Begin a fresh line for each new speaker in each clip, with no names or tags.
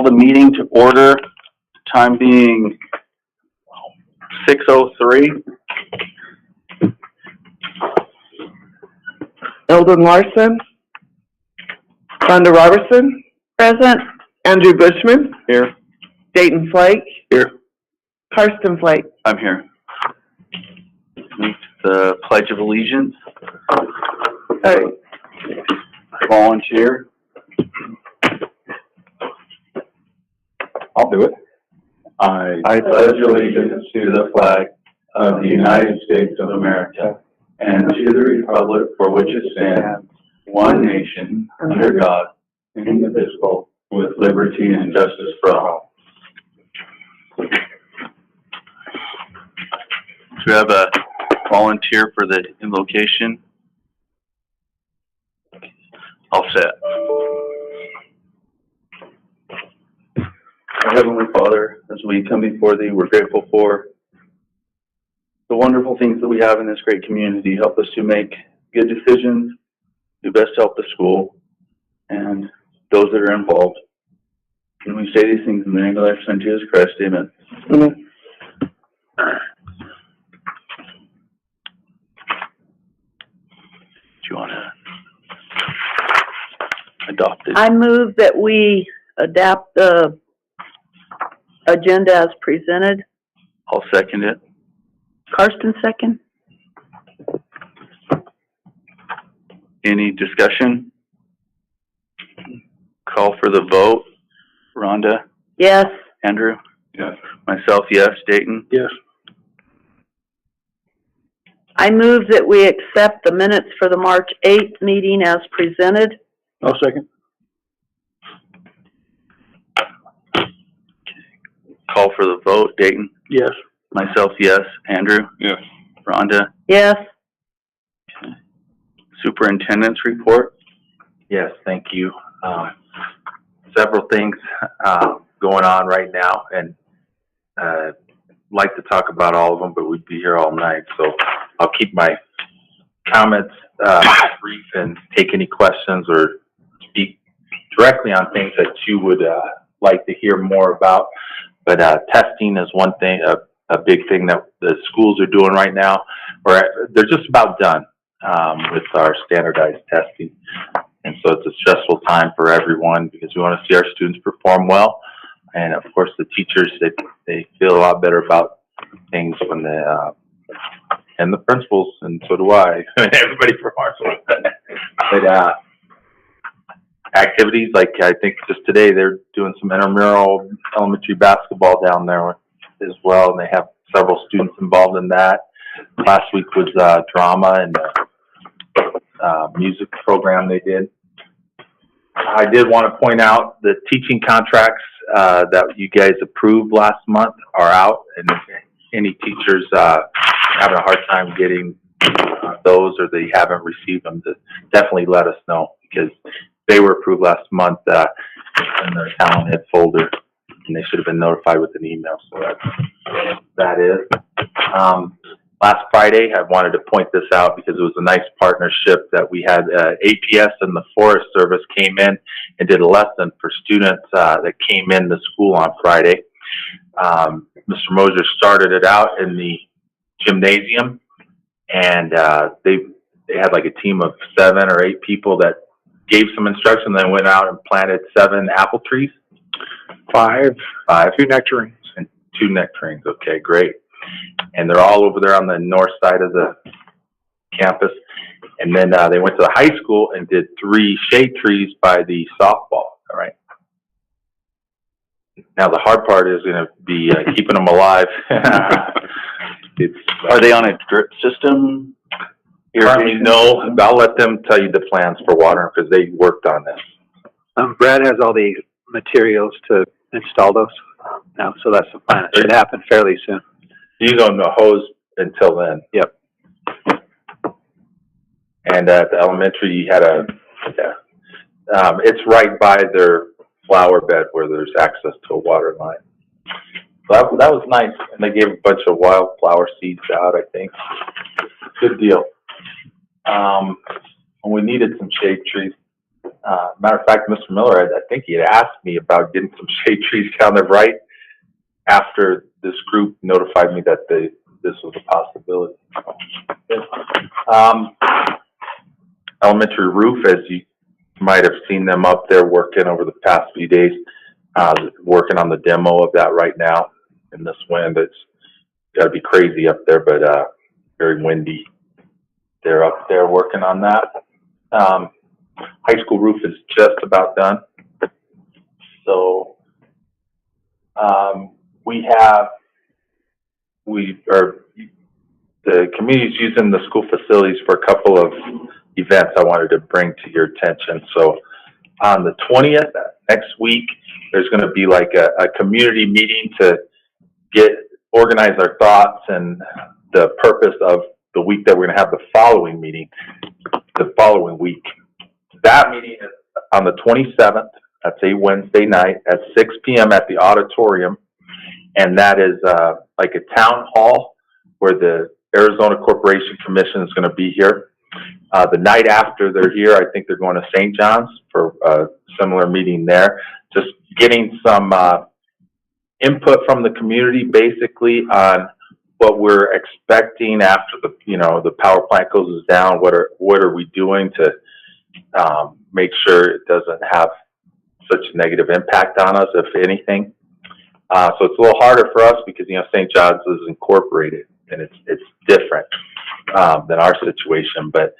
call the meeting to order, time being 6:03.
Eldon Larson. Rhonda Robertson. Present. Andrew Bushman.
Here.
Dayton Flake.
Here.
Karsten Flake.
I'm here. Move to the Pledge of Allegiance.
Hey.
Volunteer.
I'll do it. I pledge allegiance to the flag of the United States of America and to the republic for which it stands, one nation, under God, indivisible, with liberty and justice for all.
Do we have a volunteer for the invocation? All set. Our Heavenly Father, as we come before Thee, we're grateful for the wonderful things that we have in this great community. Help us to make good decisions, do best to help the school and those that are involved. And we say these things in the name of Thy Son, Jesus Christ. Amen.
Amen.
Do you want to adopt it?
I move that we adapt the agenda as presented.
I'll second it.
Karsten, second.
Any discussion? Call for the vote. Rhonda?
Yes.
Andrew?
Yes.
Myself, yes. Dayton?
Yes.
I move that we accept the minutes for the March 8th meeting as presented.
I'll second.
Call for the vote. Dayton?
Yes.
Myself, yes. Andrew?
Yes.
Rhonda?
Yes.
Superintendent's report?
Yes, thank you. Several things going on right now, and like to talk about all of them, but we'd be here all night, so I'll keep my comments brief and take any questions or speak directly on things that you would like to hear more about. But testing is one thing, a big thing that the schools are doing right now. They're just about done with our standardized testing. And so it's a stressful time for everyone because we want to see our students perform well. And of course the teachers, they feel a lot better about things when and the principals, and so do I. Everybody performs well. But activities, like I think just today they're doing some intramural elementary basketball down there as well, and they have several students involved in that. Last week was drama and music program they did. I did want to point out the teaching contracts that you guys approved last month are out, and if any teachers having a hard time getting those or they haven't received them, to definitely let us know, because they were approved last month in their talent head folder, and they should have been notified with an email. So that is. Last Friday, I wanted to point this out because it was a nice partnership that we had. APS and the Forest Service came in and did a lesson for students that came in to school on Friday. Mr. Moser started it out in the gymnasium, and they had like a team of 7 or 8 people that gave some instruction, then went out and planted 7 apple trees.
5.
2 nectarines. And 2 nectarines. Okay, great. And they're all over there on the north side of the campus. And then they went to the high school and did 3 shade trees by the softball. All right. Now the hard part is going to be keeping them alive.
Are they on a drip system?
Currently, no. I'll let them tell you the plans for water because they worked on this.
Brad has all the materials to install those now, so that's the plan. It should happen fairly soon.
You don't know hose until then.
Yep.
And at the elementary, you had it's right by their flower bed where there's access to a water line. So that was nice. And they gave a bunch of wildflower seeds out, I think. Good deal. We needed some shade trees. Matter of fact, Mr. Miller, I think he had asked me about getting some shade trees down there right after this group notified me that this was a possibility. Elementary roof, as you might have seen them up there working over the past few days, working on the demo of that right now in this wind. It's got to be crazy up there, but very windy. They're up there working on that. High school roof is just about done. So the community's using the school facilities for a couple of events I wanted to bring to your attention. So on the 20th, next week, there's going to be like a community meeting to organize our thoughts and the purpose of the week that we're going to have the following meeting, the following week. That meeting is on the 27th. That's a Wednesday night at 6 p.m. at the auditorium. And that is like a town hall where the Arizona Corporation Commission is going to be here. The night after they're here, I think they're going to St. John's for a similar meeting there. Just getting some input from the community basically on what we're expecting after the power plant goes down. What are we doing to make sure it doesn't have such a negative impact on us, if anything. So it's a little harder for us because, St. John's is incorporated and it's different than our situation, but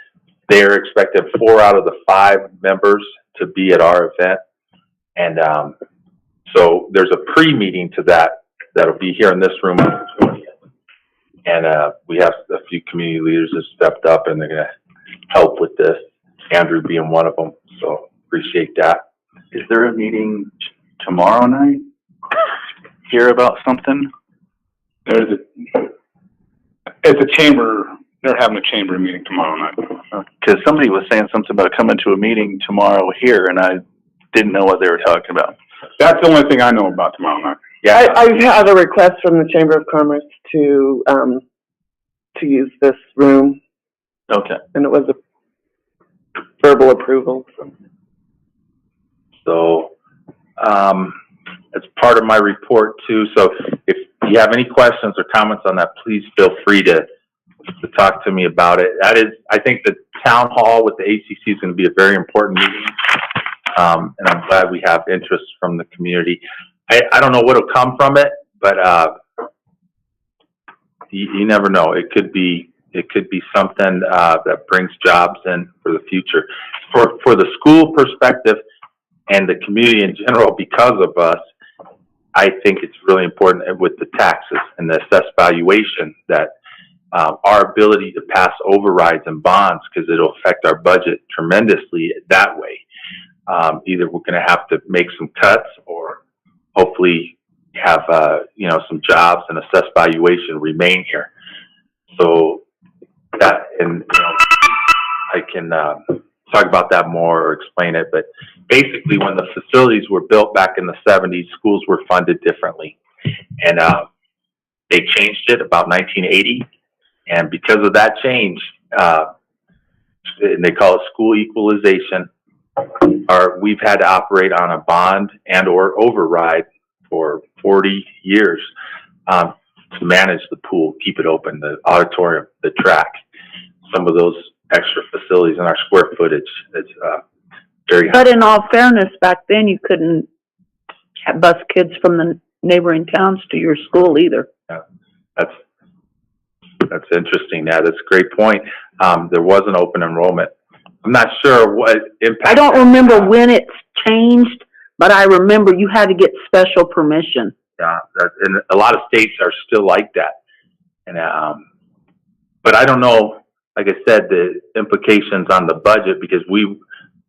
they're expected 4 out of the 5 members to be at our event. And so there's a pre-meeting to that'll be here in this room on the 20th. And we have a few community leaders that stepped up and they're going to help with this, Andrew being one of them. So appreciate that.
Is there a meeting tomorrow night? Hear about something?
It's a chamber, they're having a chamber meeting tomorrow night.
Because somebody was saying something about coming to a meeting tomorrow here, and I didn't know what they were talking about.
That's the only thing I know about tomorrow night.
Yeah.
I've had a request from the Chamber of Commerce to use this room,
Okay.
and it was a verbal approval.
So it's part of my report too. So if you have any questions or comments on that, please feel free to talk to me about it. I think the town hall with the ACC is going to be a very important meeting. And I'm glad we have interest from the community. I don't know what'll come from it, but you never know. It could be something that brings jobs in for the future. For the school perspective and the community in general, because of us, I think it's really important with the taxes and the assessed valuation that our ability to pass overrides and bonds, because it'll affect our budget tremendously that way. Either we're going to have to make some cuts or hopefully have, some jobs and assessed valuation remain here. So that, and I can talk about that more or explain it, but basically when the facilities were built back in the 70s, schools were funded differently. And they changed it about 1980. And because of that change, and they call it school equalization, we've had to operate on a bond and or override for 40 years to manage the pool, keep it open, the auditorium, the track, some of those extra facilities in our square footage. It's very high.
But in all fairness, back then you couldn't bus kids from the neighboring towns to your school either.
Yeah, that's interesting. Yeah, that's a great point. There was an open enrollment. I'm not sure what impact.
I don't remember when it's changed, but I remember you had to get special permission.
Yeah, and a lot of states are still like that. And but I don't know, like I said, the implications on the budget, because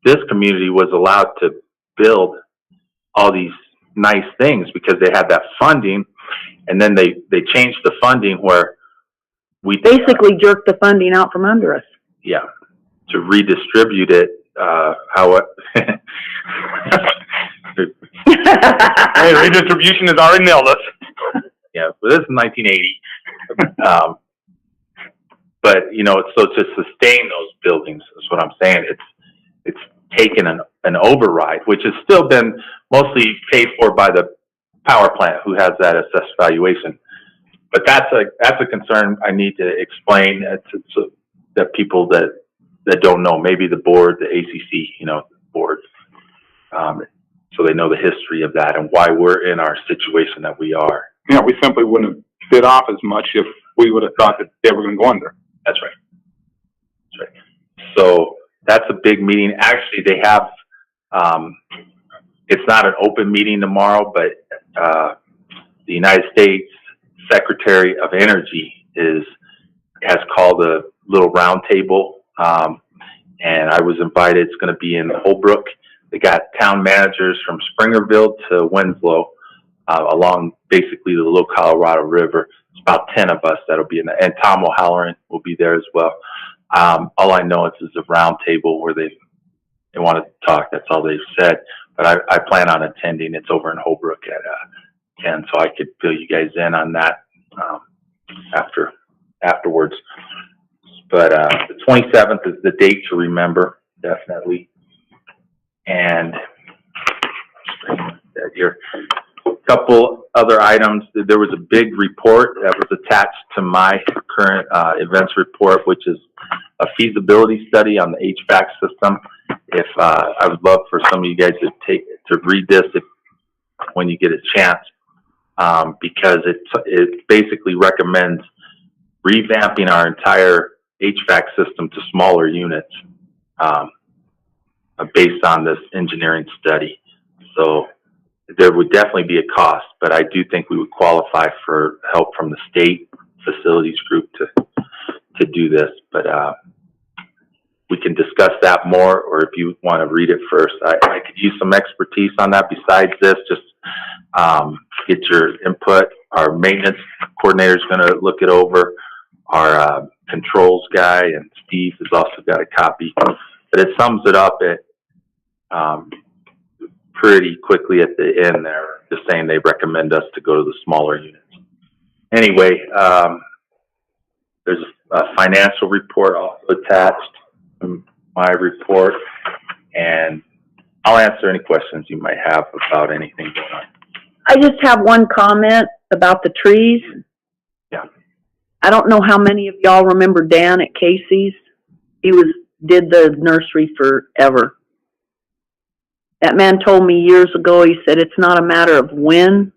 this community was allowed to build all these nice things because they had that funding, and then they changed the funding where we
Basically jerked the funding out from under us.
Yeah, to redistribute it, how it.
Hey, redistribution has already nailed us.
Yeah, but this is 1980. But so to sustain those buildings is what I'm saying. It's taken an override, which has still been mostly paid for by the power plant who has that assessed valuation. But that's a concern I need to explain to the people that don't know, maybe the board, the ACC, board, so they know the history of that and why we're in our situation that we are.
Yeah, we simply wouldn't have bid off as much if we would have thought that they were going to go under.
That's right. That's right. So that's a big meeting. Actually, they have, it's not an open meeting tomorrow, but the United States Secretary of Energy has called a little round table, and I was invited. It's going to be in Holbrook. They got town managers from Springerville to Winslow, along basically the Little Colorado River. It's about 10 of us that'll be in there, and Tom O'Halloran will be there as well. All I know is it's a round table where they want to talk. That's all they've said. But I plan on attending. It's over in Holbrook at 10, so I could fill you guys in on that afterwards. But the 27th is the date to remember, definitely. And here, a couple other items. There was a big report that was attached to my current events report, which is a feasibility study on the HVAC system. If I would love for some of you guys to read this when you get a chance, because it basically recommends revamping our entire HVAC system to smaller units, based on this engineering study. So there would definitely be a cost, but I do think we would qualify for help from the state facilities group to do this. But we can discuss that more, or if you want to read it first, I could use some expertise on that. Besides this, just get your input. Our maintenance coordinator is going to look it over. Our controls guy and Steve has also got a copy, but it sums it up pretty quickly at the end there, just saying they recommend us to go to the smaller units. Anyway, there's a financial report also attached to my report, and I'll answer any questions you might have about anything going on.
I just have one comment about the trees.
Yeah.
I don't know how many of y'all remember Dan at Casey's. He did the nursery forever. That man told me years ago, he said, it's not a matter of when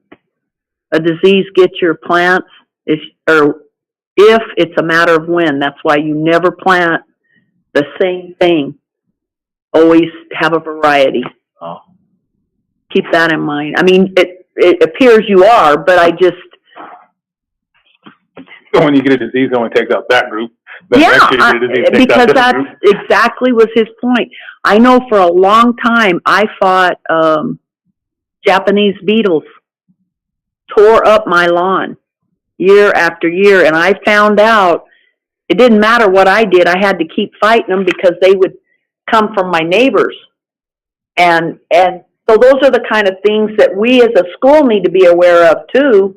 a disease gets your plants, if it's a matter of when. That's why you never plant the same thing. Always have a variety.
Oh.
Keep that in mind. I mean, it appears you are, but I just...
So when you get a disease, it only takes out that group. Then
Yeah,
next year you get a disease, it takes out
because
this
that's
group.
exactly was his point. I know for a long time I fought Japanese beetles, tore up my lawn year after year, and I found out it didn't matter what I did. I had to keep fighting them because they would come from my neighbors. And so those are the kind of things that we as a school need to be aware of too,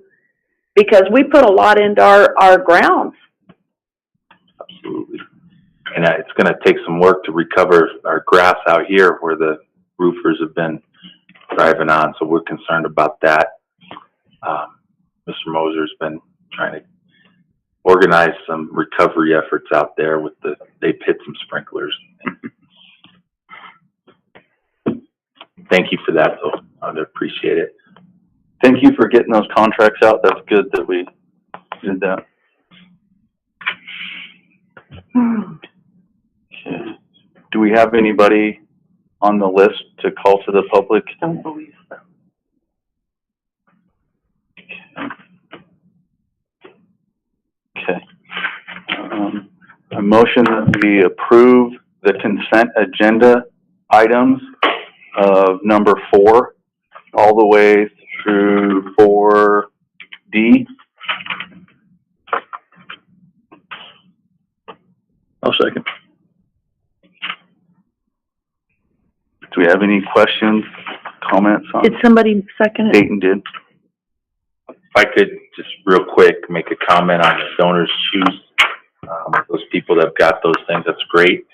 because we put a lot into our grounds.
Absolutely. And it's going to take some work to recover our grass out here where the roofers have been driving on. So we're concerned about that. Mr. Moser's been trying to organize some recovery efforts out there they've hit some sprinklers. Thank you for that, though. I'd appreciate it.
Thank you for getting those contracts out. That's good that we did that. Okay. Do we have anybody on the list to call to the public?
Don't believe so.
Okay. A motion that we approve the consent agenda items of number 4 all the way through 4D.
I'll second.
Do we have any questions, comments on?
Did somebody second it?
Dayton did.
If I could just real quick make a comment on the donors choose, those people that have got those things, that's great.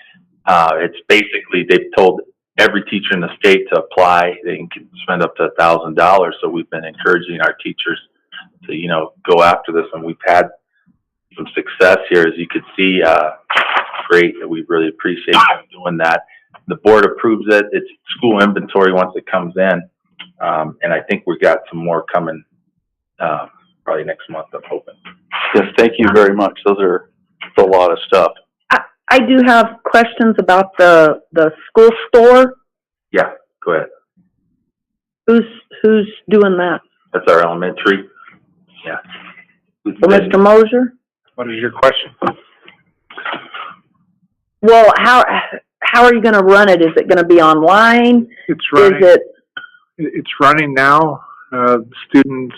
It's basically, they've told every teacher in the state to apply. They can spend up to $1,000. So we've been encouraging our teachers to, you know, go after this, and we've had some success here, as you could see. Great. We really appreciate them doing that. The board approves it. It's school inventory once it comes in. And I think we've got some more coming, probably next month, I'm hoping.
Yes, thank you very much. Those are a lot of stuff.
I do have questions about the school store.
Yeah, go ahead.
Who's doing that?
That's our elementary. Yeah.
So Mr. Mosier?
What is your question?
Well, how are you gonna run it? Is it gonna be online?
It's running.
Is it?
It's running now. Students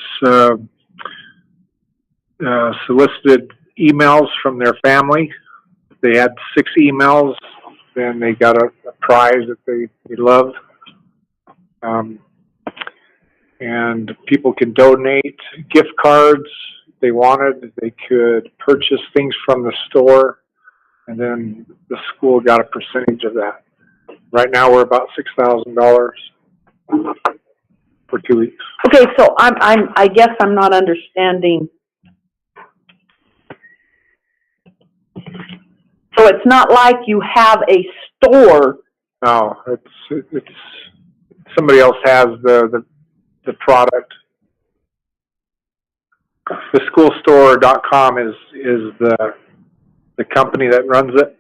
solicited emails from their family. If they had 6 emails, then they got a prize that they loved. And people can donate gift cards if they wanted. They could purchase things from the store, and then the school got a percentage of that. Right now, we're about $6,000 for 2 weeks.
Okay, so I guess I'm not understanding. So it's not like you have a store.
No, it's somebody else has the product. The schoolstore.com is the company that runs it.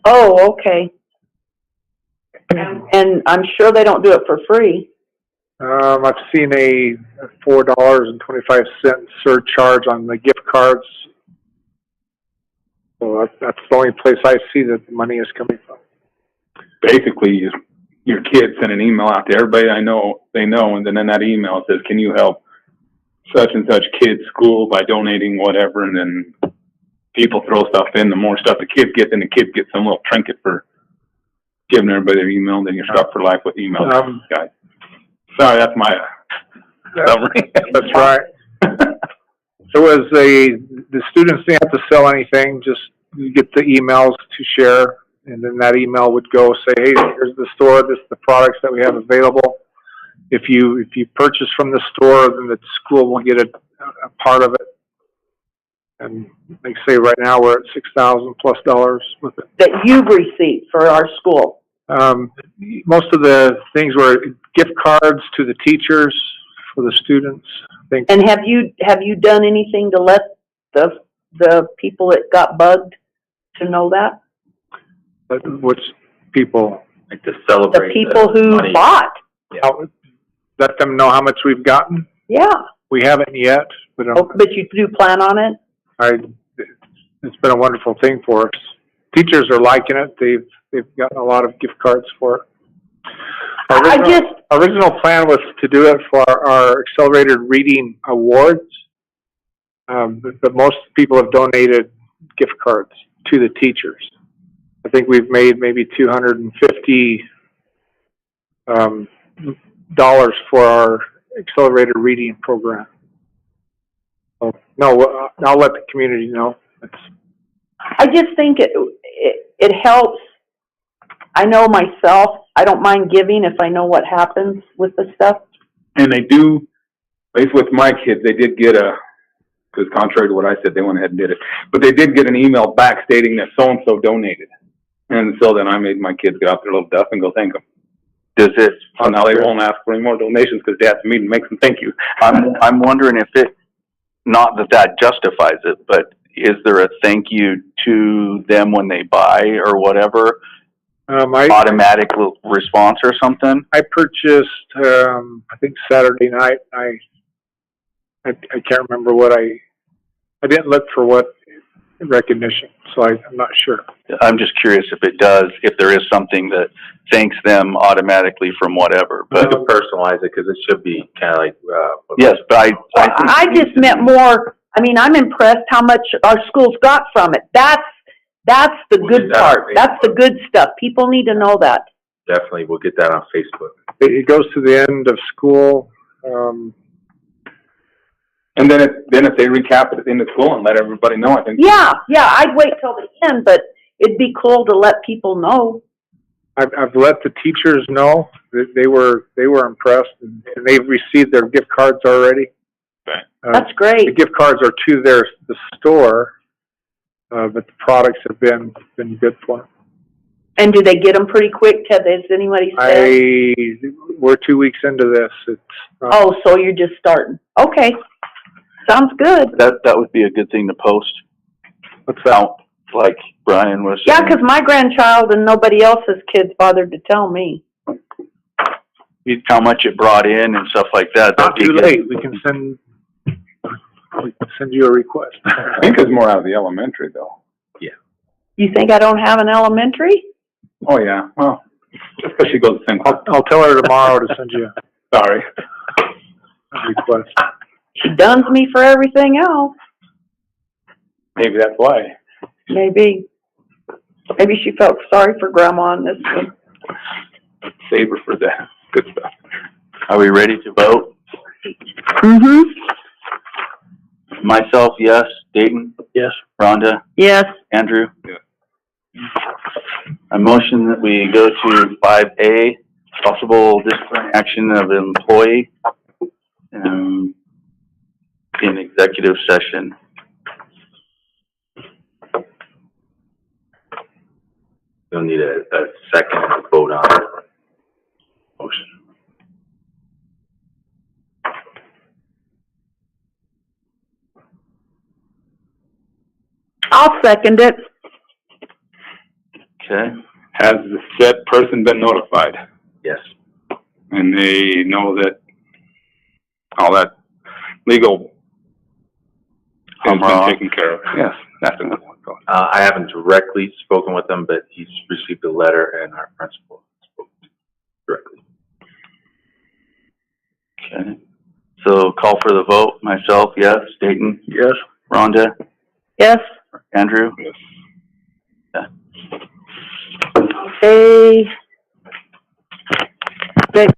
Oh, okay. And I'm sure they don't do it for free.
I've seen a $4.25 surcharge on the gift cards. So that's the only place I see that the money is coming from.
Basically, your kids send an email out to everybody they know, and then in that email it says, can you help such and such kid's school by donating whatever, and then people throw stuff in. The more stuff the kids get, then the kids get some little trinket for giving everybody their email, and then you're stuck for life with email guys. Sorry, that's my summary.
That's right. So as the students didn't have to sell anything, just you get the emails to share, and then that email would go say, hey, here's the store, this is the products that we have available. If you purchase from the store, then the school will get a part of it. And like I say, right now we're at $6,000+ with it.
That you've received for our school.
Most of the things were gift cards to the teachers for the students. I think.
And have you done anything to let the people that got bugged to know that?
Which people?
Like to celebrate.
The people who
money.
bought.
Yeah.
Let them know how much we've gotten.
Yeah.
We haven't yet, but
But you do plan on it?
It's been a wonderful thing for us. Teachers are liking it. They've gotten a lot of gift cards for it. Our original plan was to do it for our accelerated reading awards, but most people have donated gift cards to the teachers. I think we've made maybe $250 for our accelerated reading program. So, no, I'll let the community know.
I just think it helps. I know myself, I don't mind giving if I know what happens with the stuff.
And they do, at least with my kids, they did get because contrary to what I said, they went ahead and did it. But they did get an email back stating that so-and-so donated. And so then I made my kids get out their little duff and go thank them.
Does it?
So now they won't ask for any more donations because Dad's meeting makes them thank you.
I'm wondering if it, not that justifies it, but is there a thank you to them when they buy or whatever? Automatic response or something?
I purchased, I think Saturday night. I can't remember what I didn't look for what recognition, so I'm not sure.
I'm just curious if it does, if there is something that thanks them automatically from whatever.
But
But
to personalize it, because it should be kind of like.
yes, but
I just meant more. I mean, I'm impressed how much our schools got from it. That's the
We'll
good
get that on
part. That's the good stuff. People need to know that.
Definitely, we'll get that on Facebook.
It goes to the end of school.
And then if they recap it at the end of school and let everybody know, I think.
Yeah, I'd wait till the end, but it'd be cool to let people know.
I've let the teachers know that they were impressed, and they've received their gift cards already.
Okay.
That's
The
great.
gift cards are to the store, but the products have been good for them.
And do they get them pretty quick, Ted? Has anybody said?
We're 2 weeks into this. It's,
Oh, so you're just starting. Okay. Sounds good.
That would be a good thing to post
what's that?
out, like Brian was
Yeah,
saying.
'cause my grandchild and nobody else's kids bothered to tell me.
How much it brought in and stuff like that.
Not
That'd be
too
good.
late. We can send you a request.
I think it's more out of the elementary though.
You think I don't have an elementary?
Oh, yeah, well, just because she goes to the same class.
I'll tell her tomorrow to send you
Sorry.
a request.
She duns me for everything else.
Maybe that's why.
Maybe. Maybe she felt sorry for Grandma on this one.
Save her for the good stuff.
Are we ready to vote?
Mm-hmm.
Myself, yes. Dayton?
Yes.
Rhonda?
Yes.
Andrew?
Yeah.
I motion that we go to 5A, possible disciplinary action of an employee, in executive session.
You'll need a second to vote on the motion.
I'll second it.
Okay?
Has the said person been notified?
Yes.
And they know that all that legal has been taken care of? Yes, that's another one.
I haven't directly spoken with him, but he's received a letter and our principal spoke directly.
Okay. So call for the vote. Myself, yes. Dayton?
Yes.
Rhonda?
Yes.
Andrew?
Yes.
Okay. Good.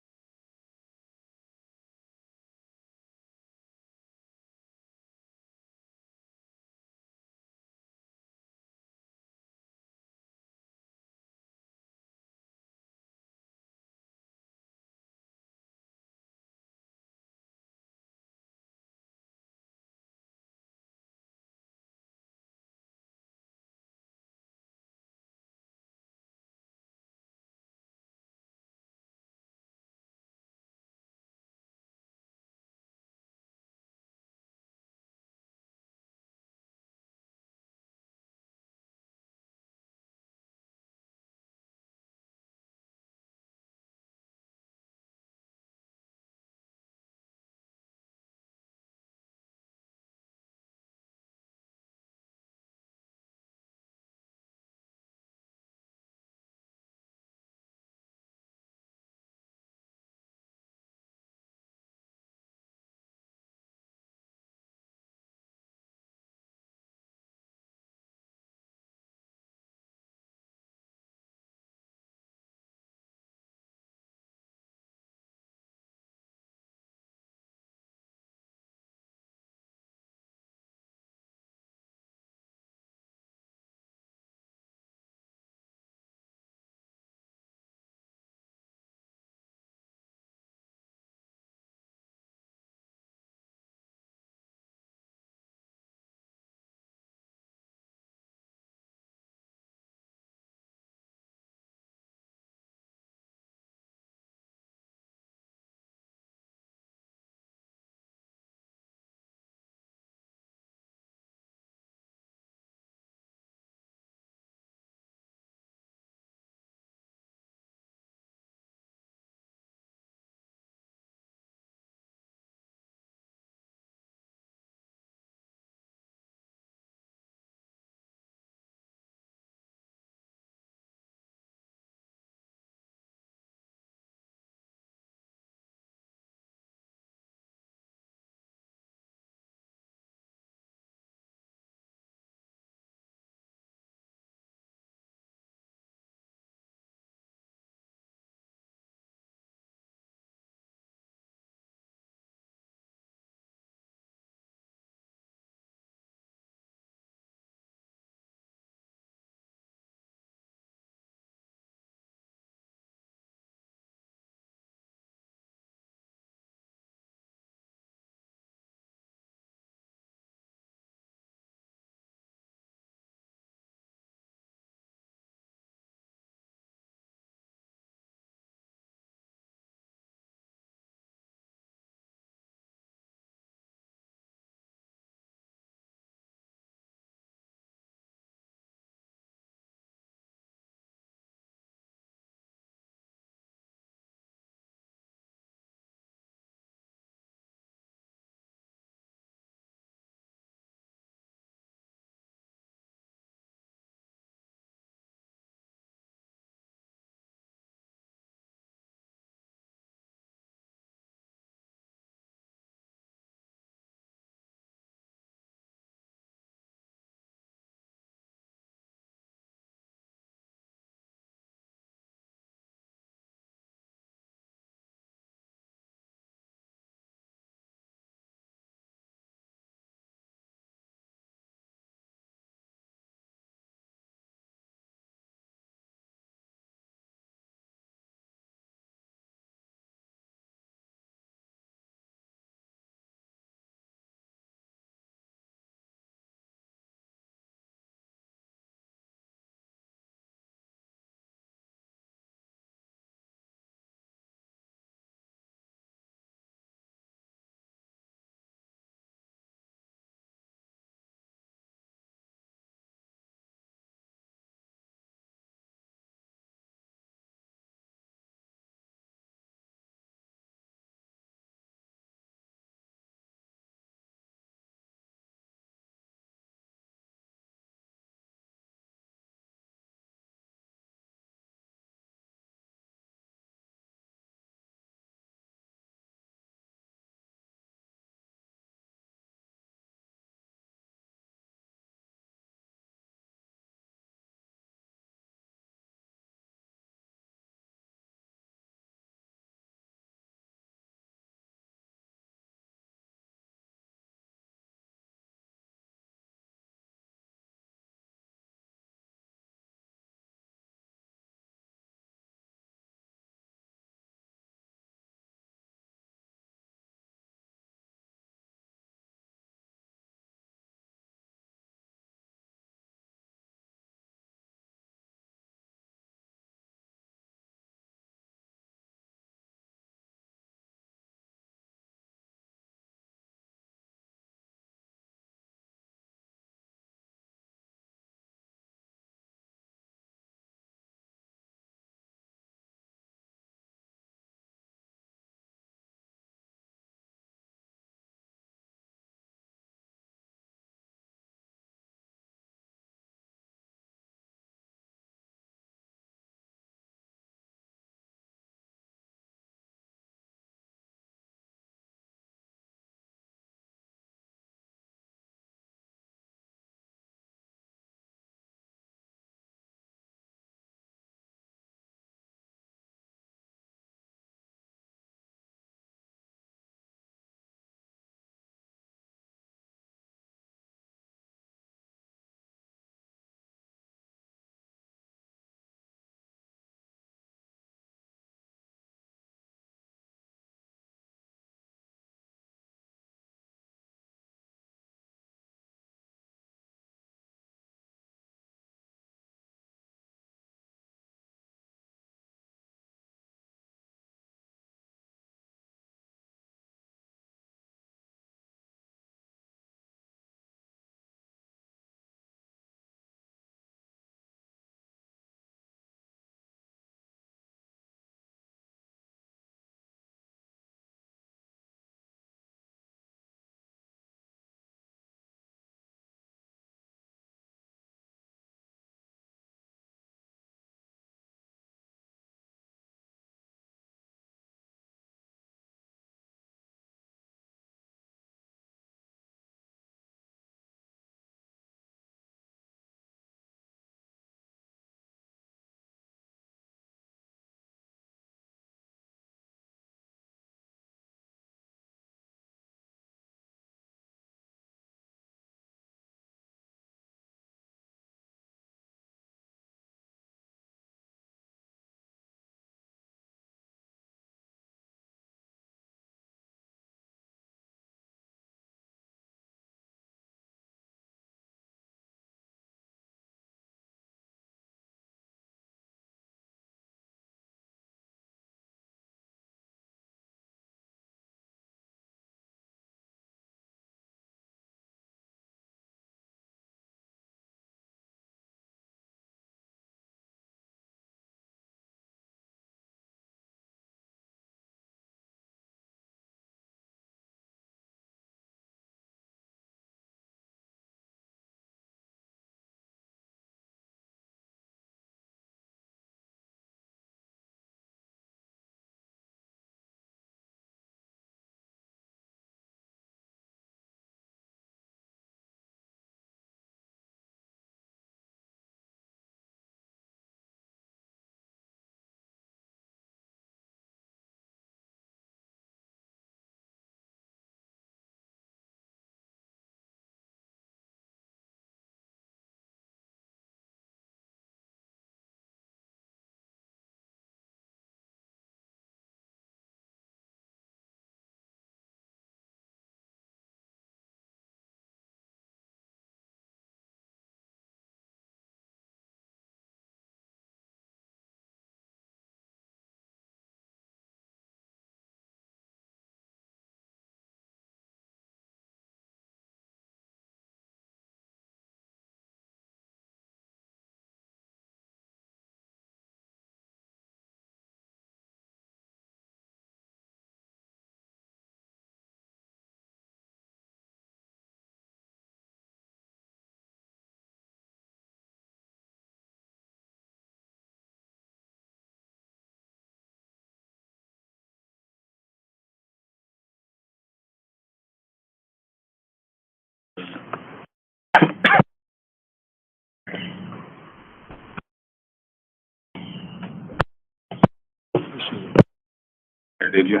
Or did you?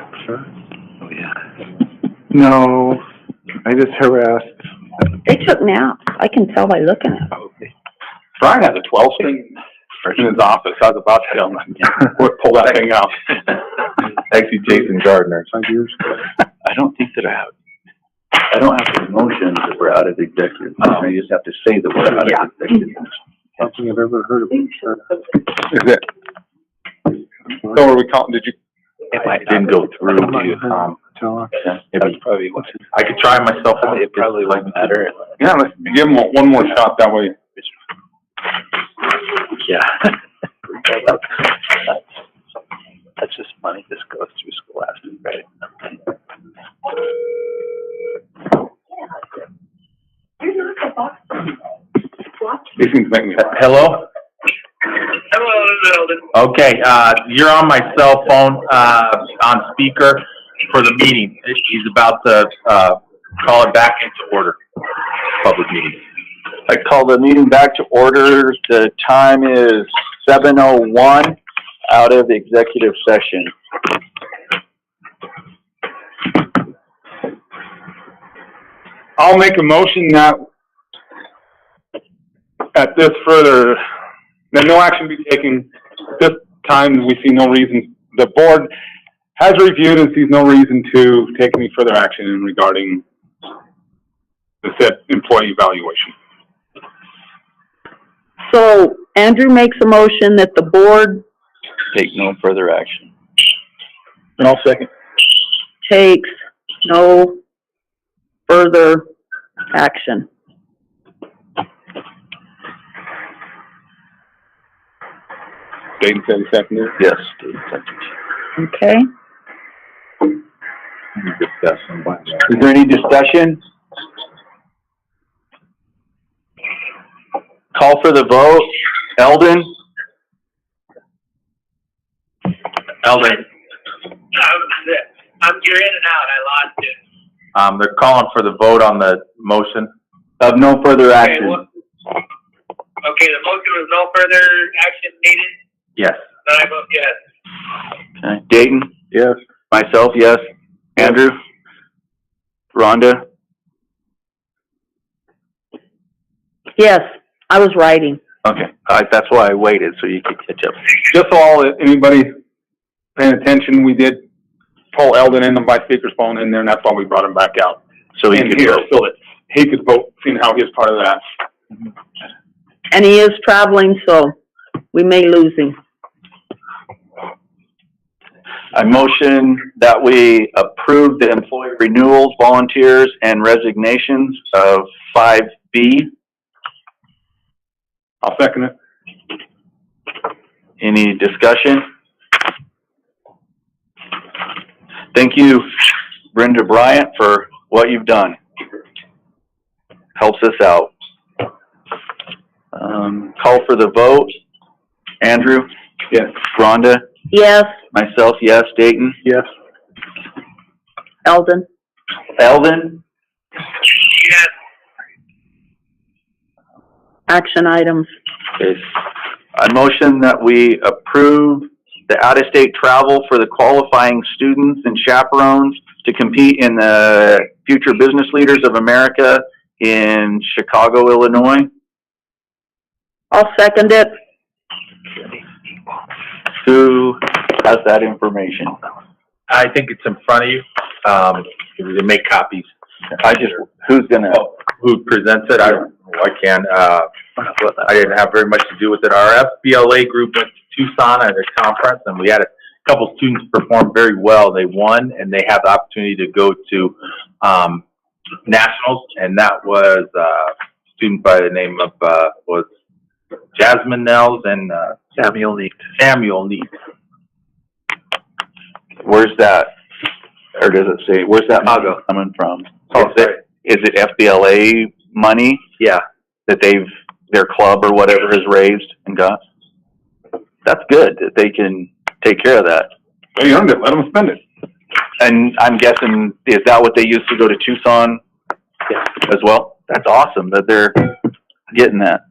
Oh, yeah.
No, I just harassed.
They took naps. I can tell by looking at them.
Probably.
Brian has a 12 string in his office. I was about to tell him, pull that thing out.
Actually, Jason Gardner.
5 years.
I don't think that I don't have to motion that we're out of executive session. I just have to say that we're out of executive session.
I don't think I've ever heard of it.
Is it? So are we calling, did you?
It might not.
Didn't go through to you,
Tell
That's probably what
I could try myself.
it probably wouldn't matter.
Yeah, let's give him one more shot that way.
Yeah. That's just money. This goes through Scholastic, right?
These things make me laugh.
Hello?
Hello, this is Eldon.
Okay, you're on my cell phone, on speaker for the meeting. He's about to, call it back into order, public meeting.
I call the meeting back to order. The time is 7:01 out of executive session.
I'll make a motion that at this further, that no action be taken. At this time, we see no reason, the board has reviewed and sees no reason to take any further action in regarding the said employee evaluation.
So Andrew makes a motion that the board
Take no further action.
And I'll second.
takes no further action.
Dayton said he seconded.
Yes.
Okay?
Is there any discussion? Call for the vote. Eldon?
Eldon,
You're in and out. I lost you.
they're calling for the vote on the motion.
Of no further
Okay,
action.
okay, the motion was no further action needed,
Yes.
then I vote yes.
Okay. Dayton?
Yes.
Myself, yes. Andrew? Rhonda?
Yes, I was writing.
Okay. That's why I waited, so you could catch up.
Just so all, anybody paying attention, we did pull Eldon in by speakerphone in there, and that's why we brought him back out.
So he
in
could
here,
vote.
so that he could vote, seeing how he is part of that.
And he is traveling, so we may lose him.
I motion that we approve the employee renewals, volunteers, and resignations of 5B.
I'll second it.
Any discussion? Thank you, Brenda Bryant, for what you've done. Helps us out. Call for the vote. Andrew?
Yes.
Rhonda?
Yes,
Myself, yes. Dayton?
Yes.
Eldon?
Eldon?
Yes.
Action items.
Okay. I motion that we approve the out-of-state travel for the qualifying students and chaperones to compete in the Future Business Leaders of America in Chicago, Illinois.
I'll second it.
Who has that information?
I think it's in front of you. They make copies.
Who's gonna?
Who presents it? I can. I didn't have very much to do with it. Our FBLA group went to Tucson at a conference, and we had a couple students perform very well. They won, and they have the opportunity to go to nationals, and that was a student by the name of was Jasmine Nels and
Samuel Neat.
Samuel Neat.
Where's that? Or does it say, where's that money
Chicago.
coming from?
Oh,
Is it FBLA money
Yeah.
that their club or whatever has raised and got? That's good that they can take care of that.
They earned it, let them spend it.
And I'm guessing, is that what they used to go to Tucson
Yeah.
as well? that's awesome that they're getting that.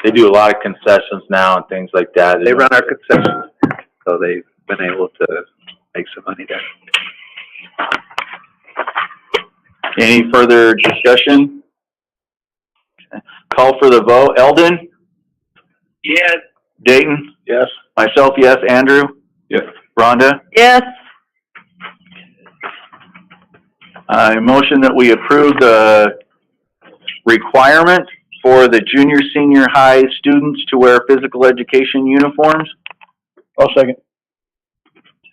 They do a lot of concessions now and things like that.
They run our concessions, so they've been able to make some money there.
Any further discussion? Okay. Call for the vote. Eldon?
Yes.
Dayton?
Yes.
Myself, yes. Andrew?
Yes.
Rhonda?
Yes,
I motion that we approve the requirement for the junior, senior high students to wear physical education uniforms.
I'll second.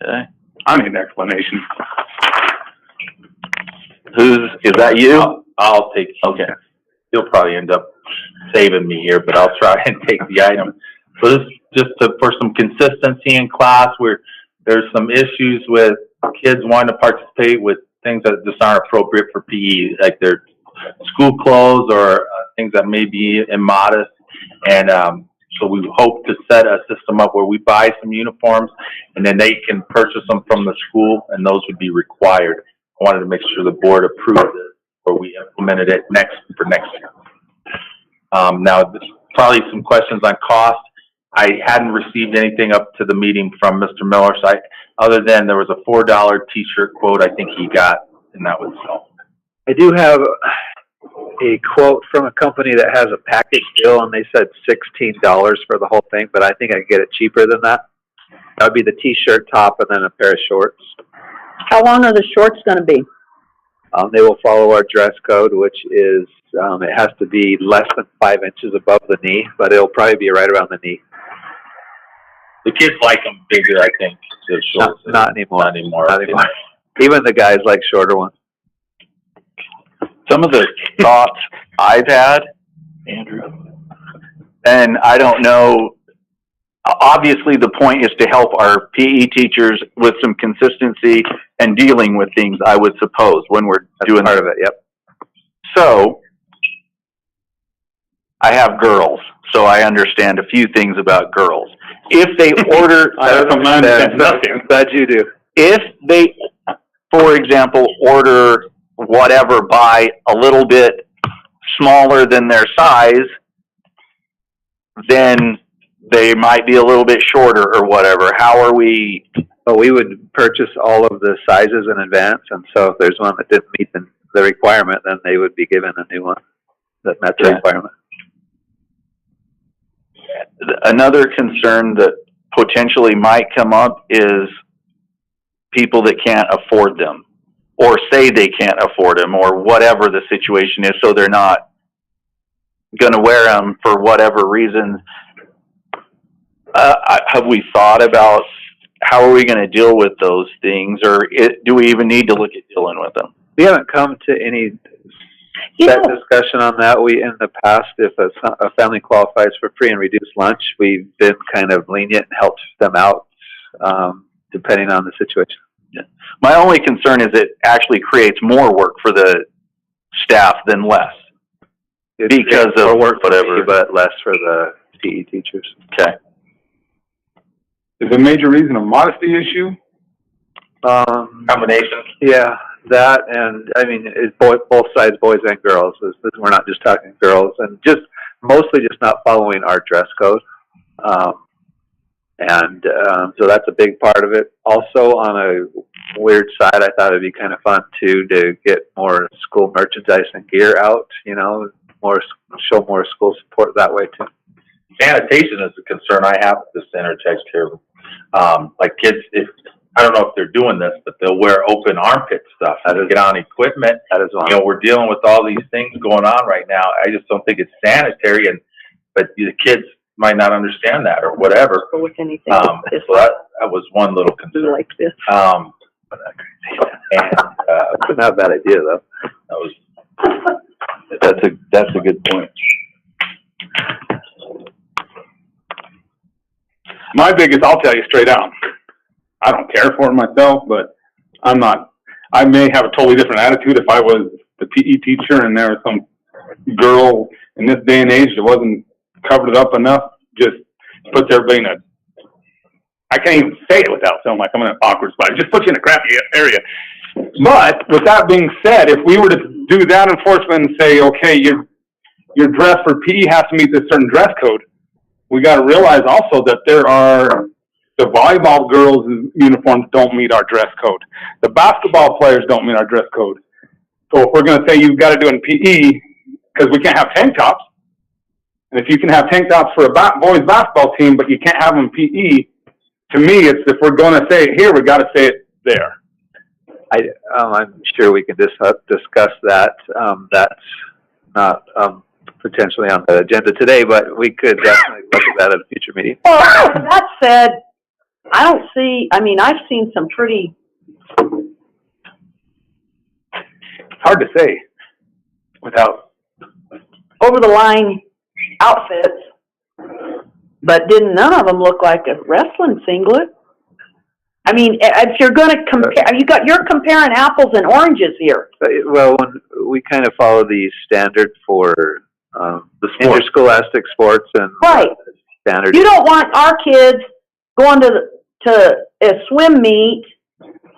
Okay.
I need an explanation.
Is that you?
I'll take, okay. You'll probably end up saving me here, but I'll try and take the item. So this, for some consistency in class, there's some issues with kids wanting to participate with things that just aren't appropriate for PE, like their school clothes or things that may be immodest. And so we hope to set a system up where we buy some uniforms and then they can purchase them from the school, and those would be required. I wanted to make sure the board approved it or we implemented it for next year. Now, there's probably some questions on cost. I hadn't received anything up to the meeting from Mr. Miller, so other than there was a $4 t-shirt quote I think he got, and that was all.
I do have a quote from a company that has a package deal, and they said $16 for the whole thing, but I think I can get it cheaper than that. That would be the t-shirt, top, and then a pair of shorts.
how long are the shorts gonna be?
They will follow our dress code, which is, it has to be less than 5 inches above the knee, but it'll probably be right around the knee.
The kids like them bigger, I think. The shorts.
Not anymore.
Not anymore.
Not anymore. Even the guys like shorter ones.
Some of the thoughts I've had, Andrew, and I don't know, obviously the point is to help our PE teachers with some consistency and dealing with things, I would suppose, when we're doing
part of it, yep.
So, I have girls, so I understand a few things about girls. If they order,
I'm glad you do.
if they, for example, order whatever by a little bit smaller than their size, then they might be a little bit shorter or whatever. How are we?
Well, we would purchase all of the sizes in advance, and so if there's one that didn't meet the requirement, then they would be given a new one that met the requirement.
Another concern that potentially might come up is people that can't afford them, or say they can't afford them, or whatever the situation is, so they're not gonna wear them for whatever reason. Have we thought about how are we gonna deal with those things, or do we even need to look at dealing with them?
We haven't come to any set discussion on that. We, in the past, if a family qualifies for free and reduced lunch, we've been kind of lenient and helped them out, depending on the situation.
Yeah. My only concern is it actually creates more work for the staff than less. Because of
more work
whatever.
for me, but less for the PE teachers.
Okay.
Is a major reason a modesty issue?
Combination.
Yeah, that, and I mean, it's both sides, boys and girls. We're not just talking girls, and mostly just not following our dress code. So that's a big part of it. Also, on a weird side, I thought it'd be kind of fun too to get more school merchandise and gear out. You know, show more school support that way too.
Sanitation is a concern I have with this intertext here. Like kids, I don't know if they're doing this, but they'll wear open armpit stuff to get on equipment.
That is one.
You know, we're dealing with all these things going on right now. I just don't think it's sanitary, but the kids might not understand that or whatever.
Or with anything.
So that was one little concern.
Like this.
And
That's not a bad idea though.
That's a good point.
My biggest, I'll tell you straight out, I don't care for it myself, but I may have a totally different attitude if I was the PE teacher and there was some girl in this day and age that wasn't covered up enough, just puts everybody in I can't even say it without sounding like I'm in an awkward spot. It just puts you in a crappy area. But with that being said, if we were to do that enforcement and say, okay, your dress for PE has to meet this certain dress code, we got to realize also that there are the volleyball girls' uniforms don't meet our dress code. The basketball players don't meet our dress code. So if we're going to say you've got to do it in PE, because we can't have tank tops, and if you can have tank tops for a boys basketball team, but you can't have them in PE, to me, it's if we're going to say it here, we got to say it there.
I'm sure we can discuss that. That's not potentially on the agenda today, but we could definitely look at that at a future meeting.
Well, that said, I don't see, I mean, I've seen some pretty,
Hard to say without.
over-the-line outfits, but none of them look like a wrestling singlet. I mean, if you're going to compare, you're comparing apples and oranges here.
Well, we kind of follow the standard for the interscholastic sports and
Right.
standard.
You don't want our kids going to a swim meet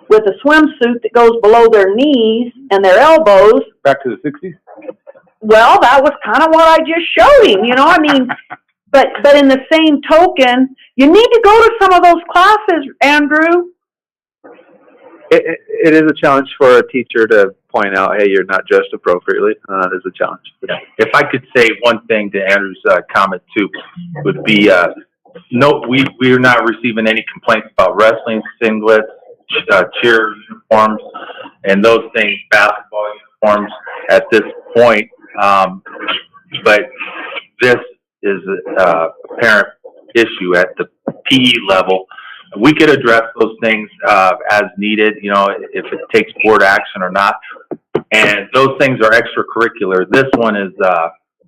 with a swimsuit that goes below their knees and their elbows.
Back to the 60s?
Well, that was kind of what I just showed him, you know, I mean, but in the same token, you need to go to some of those classes, Andrew.
It is a challenge for a teacher to point out, hey, you're not dressed appropriately. That is a challenge.
Yeah. If I could say one thing to Andrew's comment too, would be, no, we're not receiving any complaints about wrestling singlets, cheer uniforms, and those things, basketball uniforms at this point. But this is a parent issue at the PE level. We could address those things as needed, you know, if it takes board action or not. And those things are extracurricular. This one is,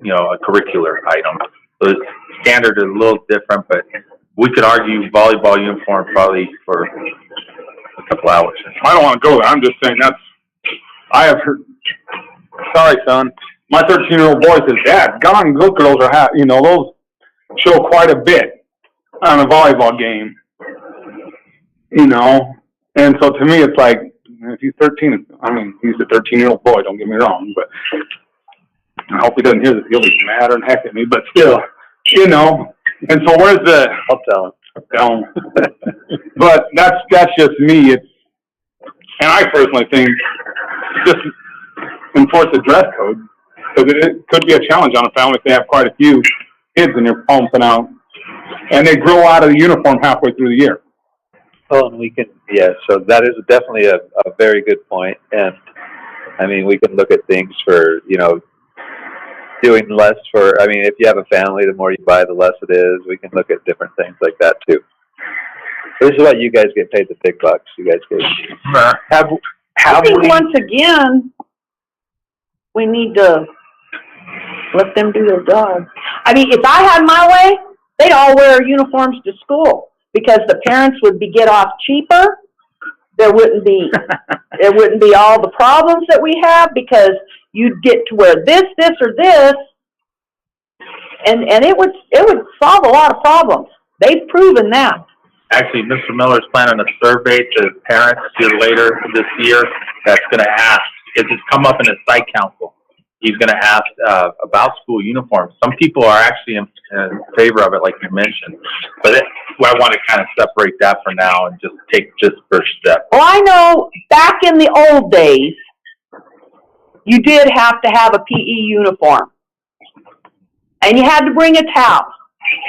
you know, a curricular item. So the standard is a little different, but we could argue volleyball uniform probably for a couple hours.
I don't want to go there. I'm just saying I have heard, sorry, son. My 13-year-old boy says, Dad, God and good girls are, you know, those show quite a bit on a volleyball game. You know, and so to me, it's like, if he's 13, I mean, he's a 13-year-old boy, don't get me wrong, but I hope he doesn't hear this. He'll be mad and heck at me, but still, you know, and so where's the,
I'll tell him.
But that's just me. And I personally think just enforce the dress code, because it could be a challenge on a family if they have quite a few kids and they're pumping out, and they grow out of the uniform halfway through the year.
Oh, and we can, yeah, so that is definitely a very good point. And I mean, we can look at things for, you know, doing less for, I mean, if you have a family, the more you buy, the less it is. We can look at different things like that too. This is what you guys get paid the big bucks. You guys get.
I think once again, we need to let them do their job. I mean, if I had my way, they'd all wear uniforms to school, because the parents would get off cheaper. There wouldn't be all the problems that we have, because you'd get to wear this, or this, and it would solve a lot of problems. They've proven that.
Actually, Mr. Miller's planning a survey to parents here later this year that's going to ask, because it's come up in his site council. He's going to ask about school uniforms. Some people are actually in favor of it, like you mentioned. But I want to kind of separate that for now and just take just first step.
Well, I know back in the old days, you did have to have a PE uniform. And you had to bring a towel.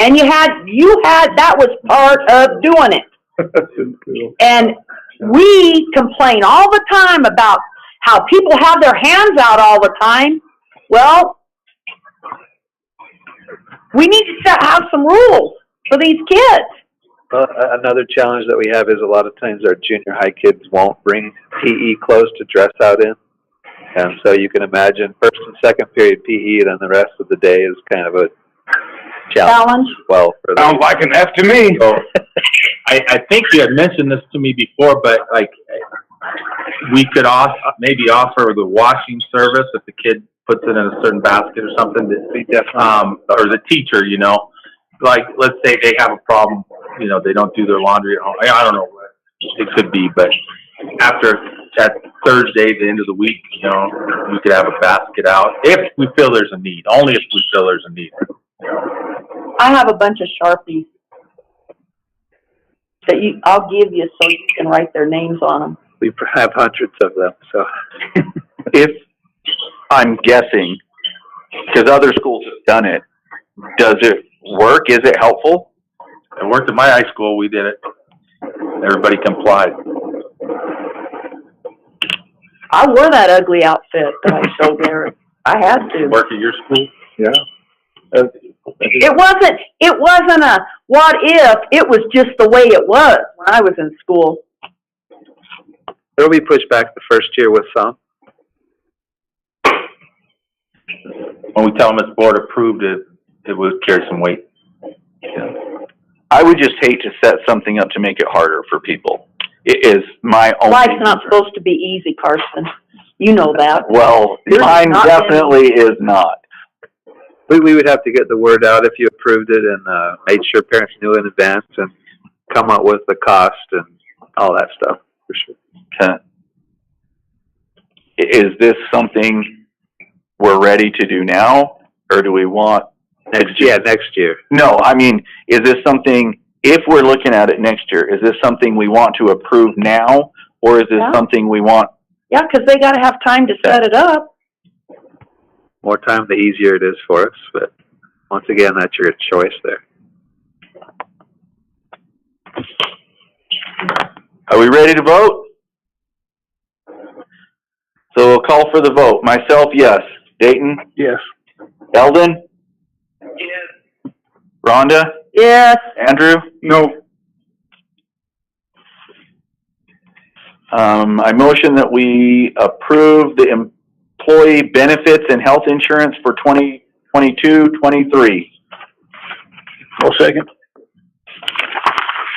And that was part of doing it. And we complain all the time about how people have their hands out all the time. Well, we need to have some rules for these kids.
Another challenge that we have is a lot of times our junior high kids won't bring PE clothes to dress out in. And so you can imagine first and second period PE, then the rest of the day is kind of a challenge. Well, for them.
Sounds like an F to me.
So I think you had mentioned this to me before, but like we could maybe offer the washing service if the kid puts it in a certain basket or something. Or the teacher, you know, like let's say they have a problem, you know, they don't do their laundry at home. I don't know what it could be, but after at Thursday, the end of the week, you know, we could have a basket out if we feel there's a need, only if we feel there's a need.
I have a bunch of Sharpies that I'll give you so you can write their names on them.
We have hundreds of them, so.
If, I'm guessing, because other schools have done it, does it work? Is it helpful?
It worked at my high school, we did it. Everybody complied.
I wore that ugly outfit that I showed Eric. I had to.
Work at your school?
Yeah.
It wasn't a what if, it was just the way it was when I was in school.
There'll be pushback the first year with some.
When we tell them it's board approved, it would carry some weight.
Yeah. I would just hate to set something up to make it harder for people. It is my only
Life's not
concern.
supposed to be easy, Carson. You know that.
Well,
There's
mine
not
definitely is not.
We would have to get the word out if you approved it and, made sure parents knew in advance and come up with the cost and all that stuff, for sure.
Okay. Is this something we're ready to do now, or do we want?
Next year.
No, I mean, is this something, if we're looking at it next year, is this something we want to approve now, or is this
Yeah.
something we want?
Yeah, 'cause they gotta have time to set it up.
More time, the easier it is for us, but once again, that's your choice there.
Are we ready to vote? So we'll call for the vote. Myself, yes. Dayton?
Yes.
Eldon?
Yes.
Rhonda?
Yes.
Andrew?
No.
I motion that we approve the employee benefits and health insurance for 2022-23.
I'll second.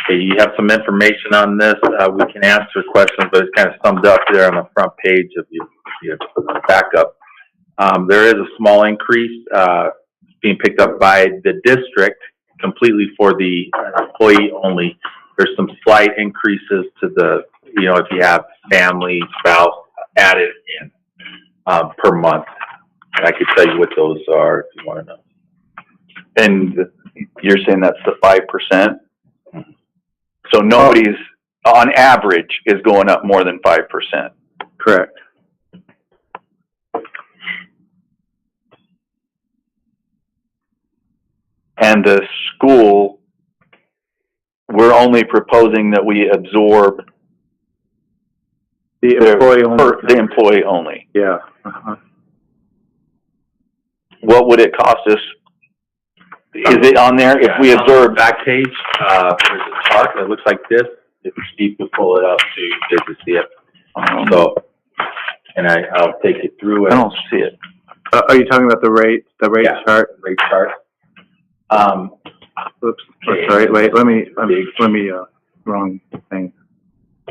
Okay, you have some information on this. We can answer questions, but it's kind of summed up there on the front page of your backup. There is a small increase, being picked up by the district completely for the employee only. There's some slight increases to the, you know, if you have family, spouse added in, per month. And I could tell you what those are if you want to know.
And you're saying that's the 5%? So nobody's, on average, is going up more than 5%.
Correct.
And the school, we're only proposing that we absorb
The employee only.
the employee only.
Yeah. Uh-huh.
What would it cost us? Is it on there if we
On the
absorb?
back page, there's a chart that looks like this. If Steve could pull it up so you get to see it. So, and I'll take you through it.
I don't see it.
Are you talking about the rate
Yeah.
chart?
Rate chart.
Oops, sorry, wait, let me, wrong thing.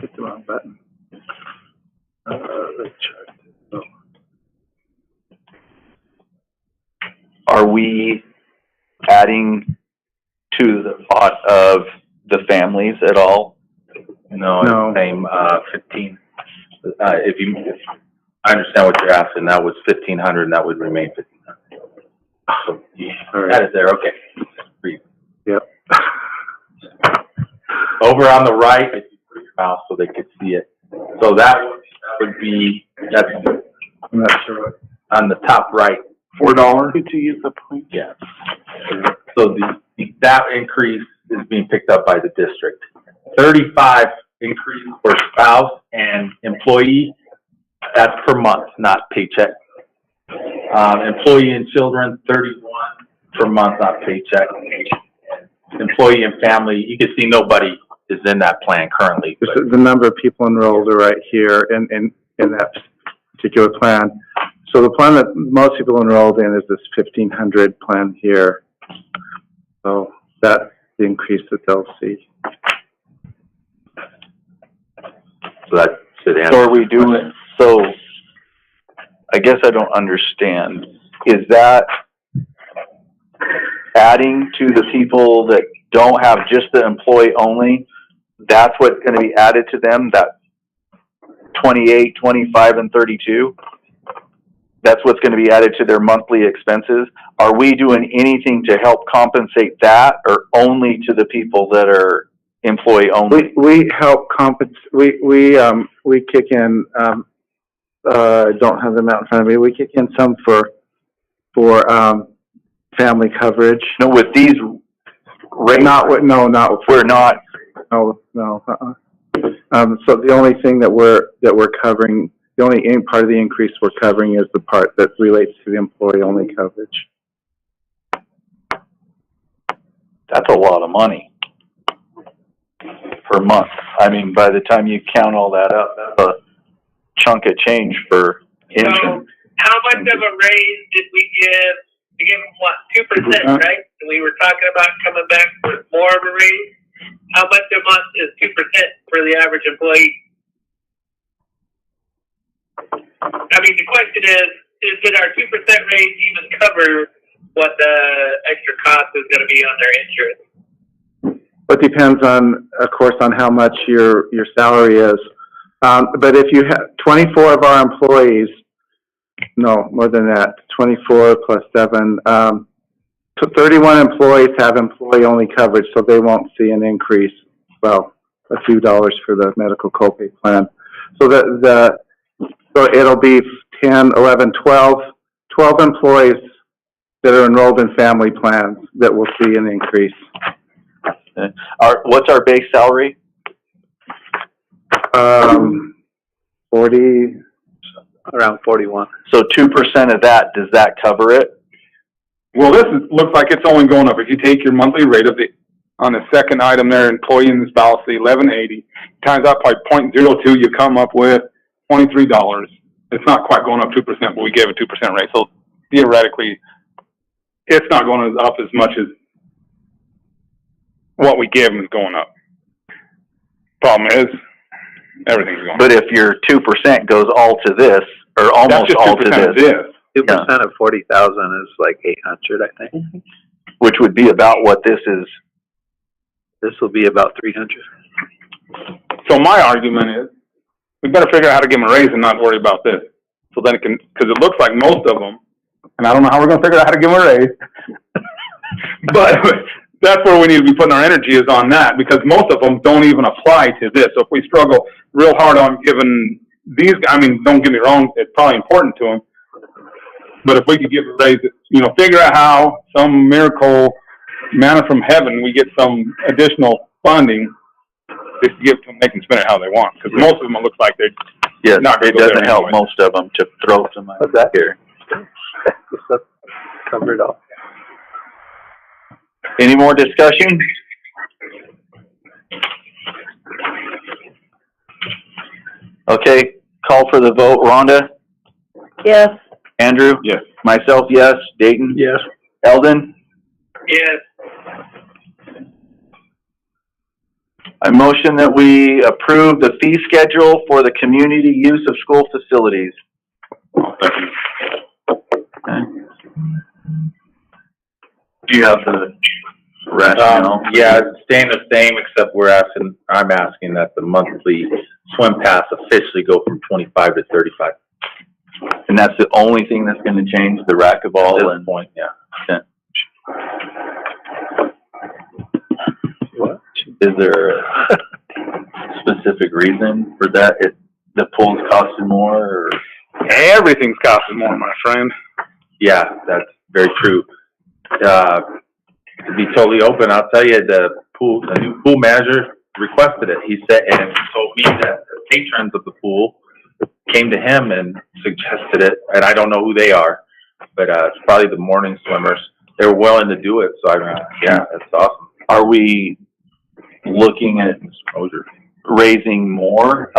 Hit the wrong button. Rate chart. Oh.
Are we adding to the pot of the families at all?
No,
No.
it's the same, 15. If I understand what you're asking, that was 1,500 and that would remain 1,500. So, yeah,
All right.
that is there, okay. Read.
Yep.
Over on the right, if you put your mouse so they could see it. So that would be, that's
I'm not sure what.
on the top right.
$4?
To use the point.
Yeah. So that increase is being picked up by the district. 35 increase for spouse and employee, that's per month, not paycheck. Employee and children, 31 per month, not paycheck. Employee and family, you can see nobody is in that plan currently. but-
The number of people enrolled are right here in that particular plan. So the plan that most people enrolled in is this 1,500 plan here. So that's the increase that they'll see.
So that should answer.
So are we doing, so I guess I don't understand. Is that adding to the people that don't have just the employee only? That's what's gonna be added to them? 28, 25, and 32. That's what's going to be added to their monthly expenses. Are we doing anything to help compensate that, or only to the people that are employee only?
We help we kick in, I don't have them out in front of me. We kick in some for family coverage.
No, with these rates,
We're not. So the only thing that we're covering, the only part of the increase we're covering is the part that relates to the employee-only coverage.
that's a lot of money per month. I mean, by the time you count all that up, that's a chunk of change for
So,
insurance.
how much of a raise did we give? We gave them what, 2%, right? And we were talking about coming back with more of a raise. How much a month is 2% for the average employee? I mean, the question is did our 2% raise even cover what the extra cost is going to be on their insurance?
It depends on, of course, on how much your salary is. But if you have 24 of our employees, no, more than that, 24 plus 7, so 31 employees have employee-only coverage, so they won't see an increase. Well, a few dollars for the medical copay plan. So so it'll be 10, 11, 12 employees that are enrolled in family plans that will see an increase.
Okay. What's our base salary?
40.
Around 41.
So 2% of that, does that cover it?
Well, looks like it's only going up. If you take your monthly rate on the second item there, employee and spouse, the 1180, times that by 0.02, you come up with $23. It's not quite going up 2%, but we gave a 2% rate. So theoretically, it's not going up as much as what we gave them is going up. Problem is, everything's going up.
But if your 2% goes all to this, or almost all to
That's just 2% of
this,
this.
2% of 40,000 is like 800, I think.
which would be about what this is.
This will be about 300.
So my argument is, we better figure out how to give them a raise and not worry about this. So then because it looks like most of them, and I don't know how we're going to figure out how to give them a raise, but that's where we need to be putting our energy is on that, because most of them don't even apply to this. So if we struggle real hard on giving these, I mean, don't get me wrong, it's probably important to them, but if we could give a raise, figure out how, some miracle manna from heaven, we get some additional funding just to give to them, they can spend it how they want. Because most of them, it looks like they're not
It
going to go
doesn't
there
help
anyway.
most of them to throw some money
What's that?
here.
Covered all.
Any more discussion? Okay, call for the vote. Rhonda?
Yes.
Andrew?
Yes.
Myself, yes. Dayton?
Yes.
Eldon?
Yes.
I motion that we approve the fee schedule for the community use of school facilities. Okay. Do you have the rationale?
Yeah, it's staying the same, except I'm asking that the monthly swim pass officially go from 25 to 35.
And that's the only thing that's gonna change, the racquetball
At this
and...
point, yeah.
Okay.
What?
Is there a specific reason for that? The pool's costing more, or?
Everything's costing more, my friend.
Yeah, that's very true. To be totally open, I'll tell you, the new pool manager requested it. He said, and he told me that the patrons of the pool came to him and suggested it, and I don't know who they are, but it's probably the morning swimmers. They're willing to do it, so yeah, that's awesome.
Are we looking at raising more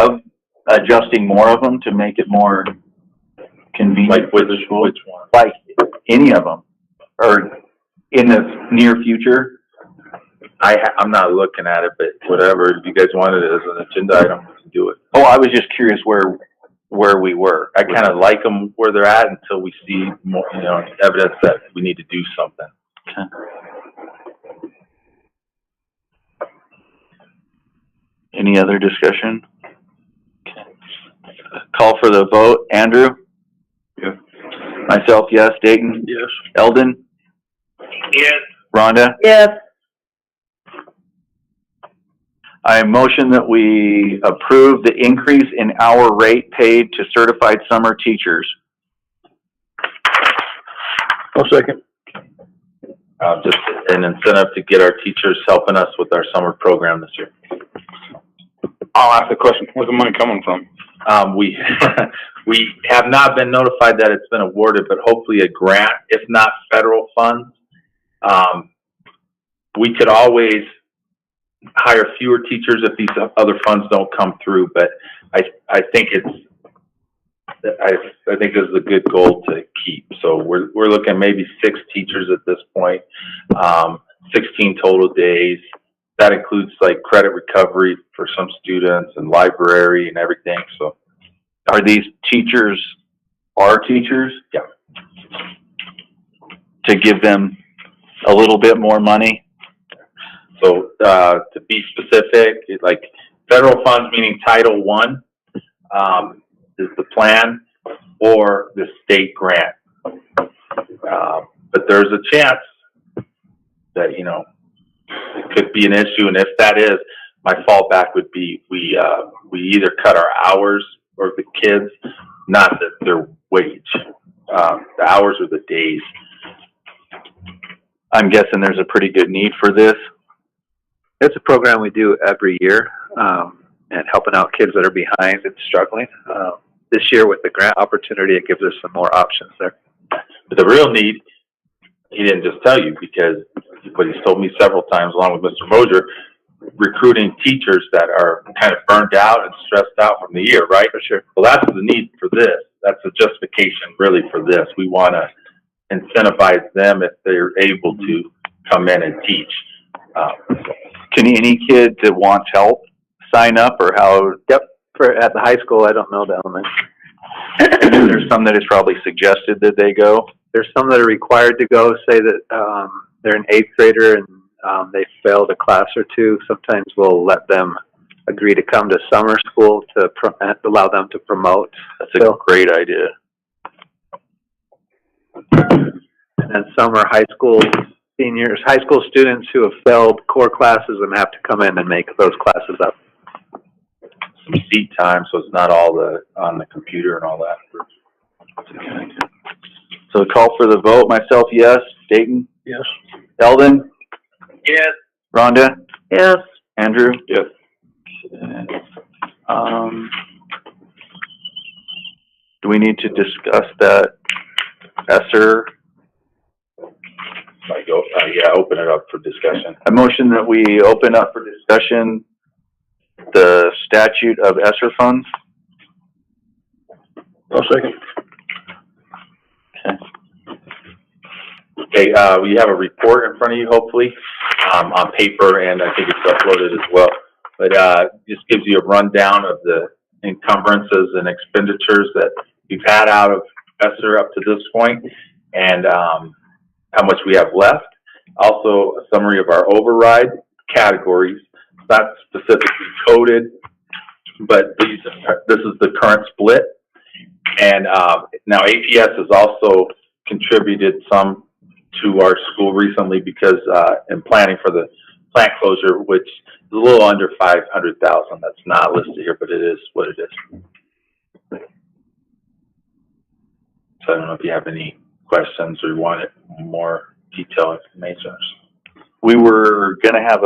adjusting more of them to make it more convenient?
Like which one?
Like any of them, or in the near future?
I'm not looking at it, but whatever, if you guys want it as an agenda item, we can do it.
Oh, I was just curious where we were.
I kind of like them where they're at until we see more, evidence that we need to do something.
Okay. Any other discussion? Okay. for the vote. Andrew?
Yes.
Myself, yes. Dayton?
Yes.
Eldon?
Yes.
Rhonda?
Yes.
I motion that we approve the increase in hour rate paid to certified summer teachers.
I'll second.
Just an incentive to get our teachers helping us with our summer program this year.
I'll ask the question, where's the money coming from?
We, we have not been notified that it's been awarded, but hopefully a grant, if not federal funds. We could always hire fewer teachers if these other funds don't come through, but I think I think this is a good goal to keep. So we're looking maybe 6 teachers at this point, 16 total days. That includes like credit recovery for some students and library and everything. So
Are these teachers our teachers?
Yeah.
To give them a little bit more money?
So, to be specific, like federal funds, meaning Title I, is the plan, or the state grant. But there's a chance that, you know, it could be an issue, and if that is, my fallback would be we either cut our hours or the kids, not their wage. The hours or the days.
I'm guessing there's a pretty good need for this.
It's a program we do every year, and helping out kids that are behind and struggling. This year with the grant opportunity, it gives us some more options there.
But the real need, he didn't just tell you, because what he's told me several times along with Mr. Mosier, recruiting teachers that are kind of burned out and stressed out from the year, right?
For sure.
Well, that's the need for this. That's the justification really for this. We want to incentivize them if they're able to come in and teach.
Can any kid that wants help sign up, or how?
Yep. At the high school, I don't know the elementary.
There's some that it's probably suggested that they go.
There's some that are required to go, say that they're an 8th grader and they failed a class or two. Sometimes we'll let them agree to come to summer school to allow them to promote.
That's a great idea.
And then some are high school seniors, high school students who have failed core classes and have to come in and make those classes up.
Some seat time, so it's not all on the computer and all that.
So call for the vote. Myself, yes. Dayton?
Yes.
Eldon?
Yes.
Rhonda?
Yes.
Andrew?
Yes.
Do we need to discuss that ESSER?
Yeah, open it up for discussion.
I motion that we open up for discussion the statute of ESSER funds.
I'll second.
Okay, we have a report in front of you, hopefully, on paper, and I think it's uploaded as well. But just gives you a rundown of the encumbrances and expenditures that we've had out of ESSER up to this point, and how much we have left. Also, a summary of our override categories. It's not specifically coded, but this is the current split. And now APS has also contributed some to our school recently because in planning for the plant closure, which is a little under 500,000. That's not listed here, but it is what it is. So I don't know if you have any questions or you want more detailed information.
We were going to have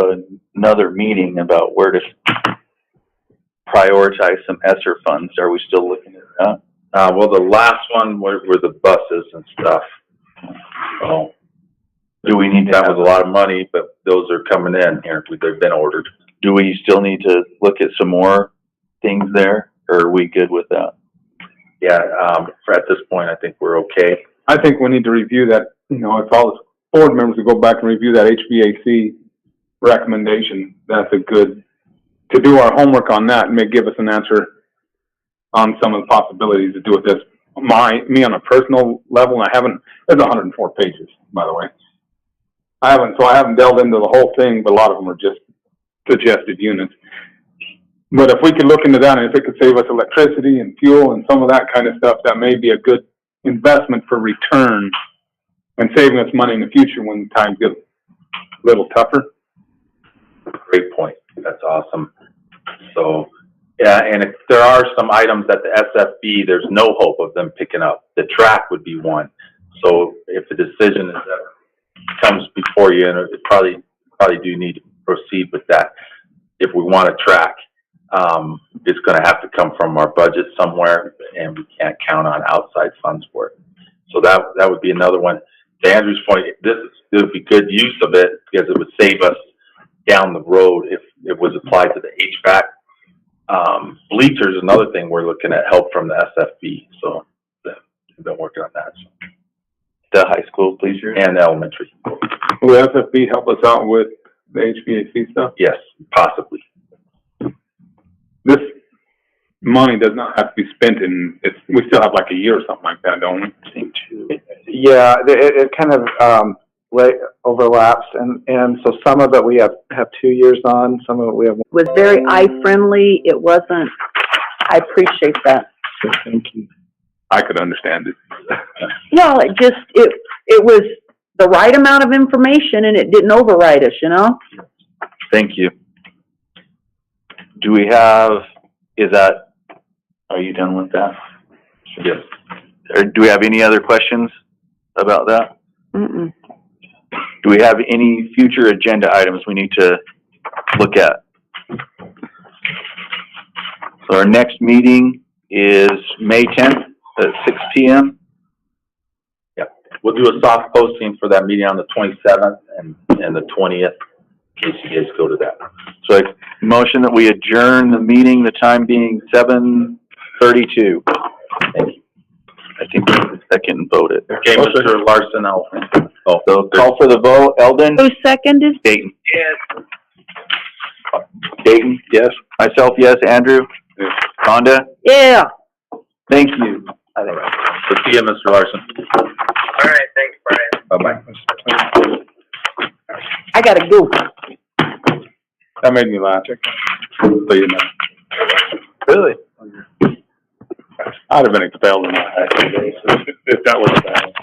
another meeting about where to prioritize some ESSER funds. Are we still looking at that?
Well, the last one were the buses and stuff. Oh,
do we need to
that was a lot of money, but those are coming in here. They've been ordered.
Do we still need to look at some more things there, or are we good with that?
Yeah, at this point, I think we're okay.
I think we need to review that, you know, if all the board members would go back and review that HVAC recommendation, that's a good, to do our homework on that and may give us an answer on some of the possibilities to do with this. Me on a personal level, I haven't, there's 104 pages, by the way. I haven't delved into the whole thing, but a lot of them are just suggested units. But if we could look into that, and if it could save us electricity and fuel and some of that kind of stuff, that may be a good investment for return and saving us money in the future when times get a little tougher.
Great point. That's awesome. So, yeah, and if there are some items at the SFB, there's no hope of them picking up. The track would be one. So if the decision is that comes before you, and it probably do need to proceed with that. If we want to track, it's going to have to come from our budget somewhere, and we can't count on outside funds for it. So that would be another one. To Andrew's point, this would be good use of it because it would save us down the road if it was applied to the HVAC. Bleachers is another thing we're looking at help from the SFB. So we've been working on that. So.
The high school bleachers?
And the elementary.
Will SFB help us out with the HVAC stuff?
Yes, possibly.
This money does not have to be spent we still have like a year or something like that, don't we?
I think too.
Yeah, it kind of, overlaps, and so some of it we have 2 years on, some of it we have.
Was very eye-friendly. It wasn't, I appreciate that.
Thank you.
I could understand it.
Well, it was the right amount of information and it didn't override us, you know?
Thank you. Do we have, are you done with that?
Yes.
Or do we have any other questions about that?
Mm-mm.
Do we have any future agenda items we need to look at? So our next meeting is May 10th at 6 p.m.
Yeah. We'll do a soft posting for that meeting on the 27th and the 20th in case you guys go to that.
So I motion that we adjourn the meeting, the time being 7:32.
Thank you.
I think the second voted.
Okay, Mr. Larson,
So call for the vote. Eldon?
Who seconded?
Dayton?
Yes.
Dayton? Yes. Myself, yes. Andrew?
Yes.
Rhonda?
Yeah.
Thank you.
so see you, Mr. Larson.
All right, thanks, Brian.
Bye-bye.
I gotta go.
That made me laugh. So you know.
Really?
I'd have been expelled in that if that was bad.